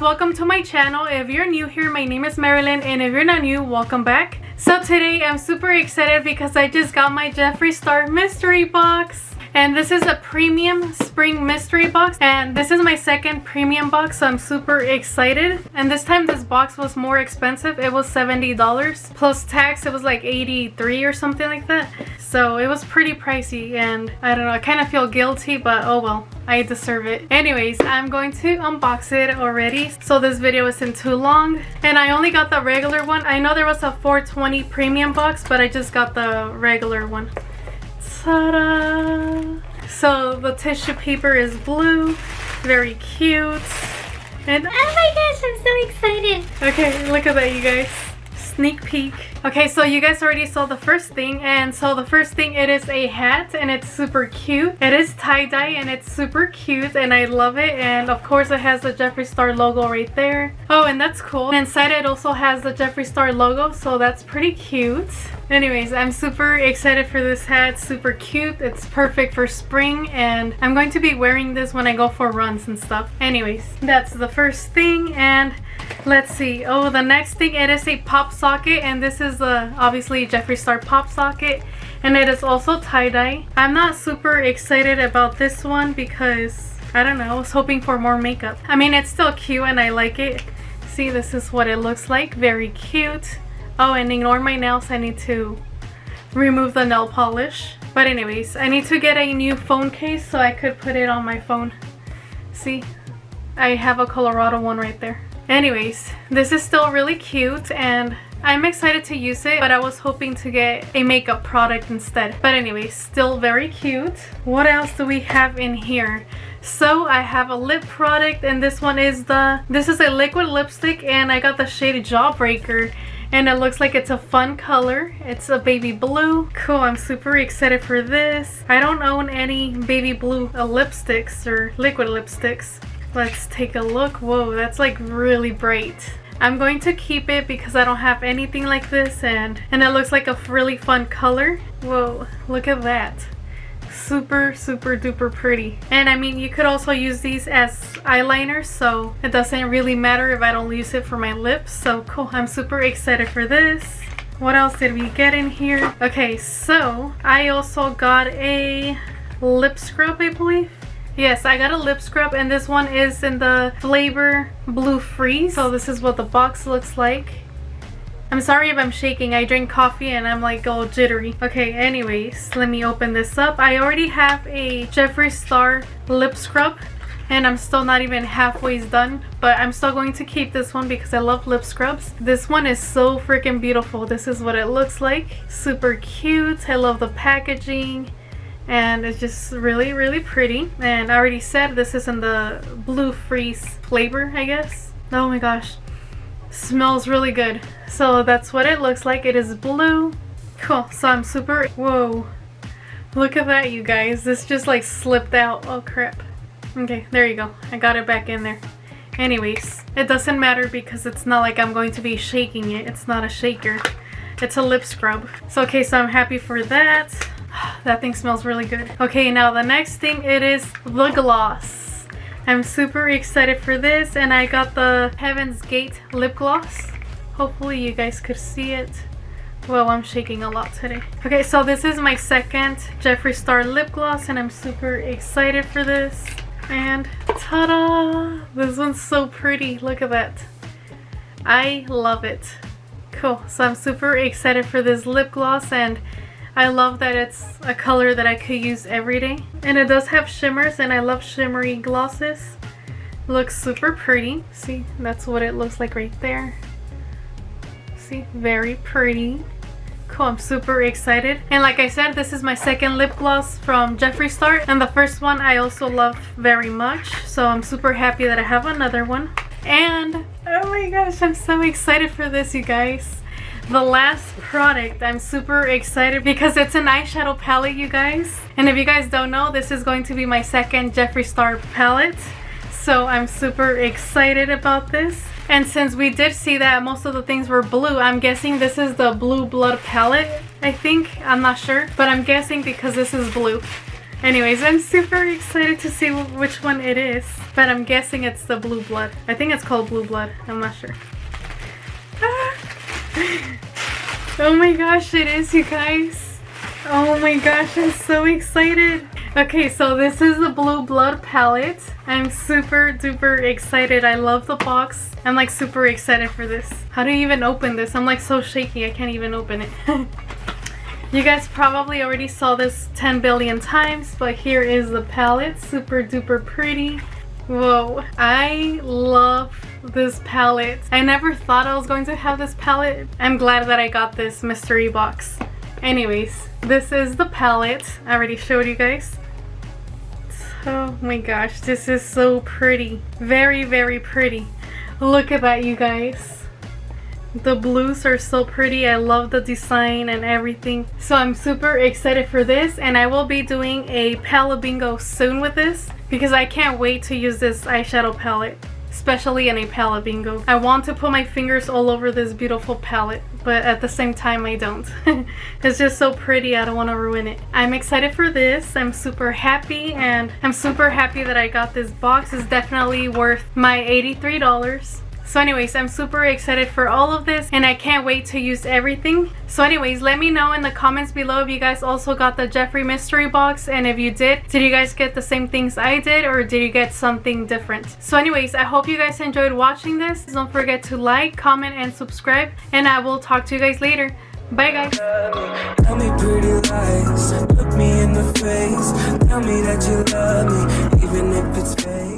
welcome to my channel. If you're new here, my name is Marilyn, and if you're not new, welcome back. So today I'm super excited because I just got my Jeffree Star mystery box. And this is a premium spring mystery box, and this is my second premium box, so I'm super excited. And this time this box was more expensive. It was $70 plus tax. It was like $83 or something like that, so it was pretty pricey, and I don't know, I kind of feel guilty, but oh well, I deserve it. Anyways, I'm going to unbox it already, so this video isn't too long. And I only got the regular one. I know there was a $420 premium box, but I just got the regular one. Ta-da! So the tissue paper is blue, very cute. And oh my gosh, I'm so excited. okay, look at that, you guys. Sneak peek. Okay, so you guys already saw the first thing, and so the first thing, it is a hat, and it's super cute. It is tie-dye and it's super cute, and I love it. And of course it has the Jeffree Star logo right there. Oh, and that's cool. And inside it also has the Jeffree Star logo, so that's pretty cute. Anyways, I'm super excited for this hat. Super cute. It's perfect for spring, and I'm going to be wearing this when I go for runs and stuff. Anyways, that's the first thing. And let's see. Oh, the next thing, it is a pop socket, and this is obviously Jeffree Star pop socket, and it is also tie-dye. I'm not super excited about this one because I don't know, I was hoping for more makeup. I mean, it's still cute and I like it. See, this is what it looks like. Very cute. Oh, and ignore my nails, I need to remove the nail polish. But anyways, I need to get a new phone case so I could put it on my phone. See, I have a Colorado one right there. Anyways, this is still really cute and I'm excited to use it, but I was hoping to get a makeup product instead. But anyways, still very cute. What else do we have in here? So I have a lip product, and this one is this is a liquid lipstick, and I got the shade Jawbreaker, and it looks like it's a fun color. It's a baby blue. Cool, I'm super excited for this. I don't own any baby blue lipsticks or liquid lipsticks. Let's take a look. Whoa, that's like really bright. I'm going to keep it because I don't have anything like this, and it looks like a really fun color. Whoa, look at that. Super duper pretty. And I mean, you could also use these as eyeliners, so it doesn't really matter if I don't use it for my lips. So cool, I'm super excited for this. What else did we get in here? Okay, so I also got a lip scrub, I believe. Yes, I got a lip scrub, and this one is in the flavor Blue Freeze. So this is what the box looks like. I'm sorry if I'm shaking. I drink coffee and I'm like all jittery. Okay, anyways, let me open this up. I already have a Jeffree Star lip scrub, and I'm still not even halfway done, but I'm still going to keep this one because I love lip scrubs. This one is so freaking beautiful. This is what it looks like. Super cute. I love the packaging. And it's just really pretty. And I already said this is in the Blue Freeze flavor, I guess. Oh my gosh, smells really good. So that's what it looks like. It is blue. Cool. So I'm super, whoa, look at that, you guys. This just like slipped out. Oh crap. Okay, there you go. I got it back in there. Anyways, it doesn't matter because it's not like I'm going to be shaking it. It's not a shaker. It's a lip scrub. So okay, so I'm happy for that. That thing smells really good. Okay, now the next thing, it is the gloss. I'm super excited for this, and I got the Heaven's Gate lip gloss. Hopefully you guys could see it. Well, I'm shaking a lot today. Okay, so this is my second Jeffree Star lip gloss, and I'm super excited for this. And ta-da! This one's so pretty. Look at that. I love it. Cool. So I'm super excited for this lip gloss, and I love that it's a color that I could use every day. And it does have shimmers, and I love shimmery glosses. Looks super pretty. See, that's what it looks like right there. See, very pretty. Cool, I'm super excited. And like I said, this is my second lip gloss from Jeffree Star, and the first one I also love very much. So I'm super happy that I have another one. And oh my gosh, I'm so excited for this, you guys. The last product, I'm super excited because it's an eyeshadow palette, you guys. And if you guys don't know, this is going to be my second Jeffree Star palette. So I'm super excited about this. And since we did see that most of the things were blue, I'm guessing this is the Blue Blood palette, I think. I'm not sure, but I'm guessing because this is blue. Anyways, I'm super excited to see which one it is. But I'm guessing it's the Blue Blood. I think it's called Blue Blood. I'm not sure. Oh my gosh, it is, you guys. Oh my gosh, I'm so excited. Okay, so this is the Blue Blood palette. I'm super duper excited. I love the box. I'm like super excited for this. How do you even open this? I'm like so shaky, I can't even open it. You guys probably already saw this 10 billion times, but here is the palette. Super duper pretty. Whoa, I love this palette. I never thought I was going to have this palette. I'm glad that I got this mystery box. Anyways, this is the palette. I already showed you guys. Oh my gosh, this is so pretty. Very, very pretty. Look at that, you guys. The blues are so pretty. I love the design and everything. So I'm super excited for this, and I will be doing a palette bingo soon with this because I can't wait to use this eyeshadow palette, especially in a palette bingo. I want to put my fingers all over this beautiful palette, but at the same time I don't. It's just so pretty, I don't want to ruin it. I'm excited for this. I'm super happy, and I'm super happy that I got this box. It's definitely worth my $83. So anyways, I'm super excited for all of this, and I can't wait to use everything. So anyways, let me know in the comments below if you guys also got the Jeffree mystery box, and if you did you guys get the same things I did, or did you get something different? So anyways, I hope you guys enjoyed watching this. Don't forget to like, comment, and subscribe, and I will talk to you guys later. Bye guys. Tell me pretty lies, look me in the face, tell me that you love me, even if it's fake.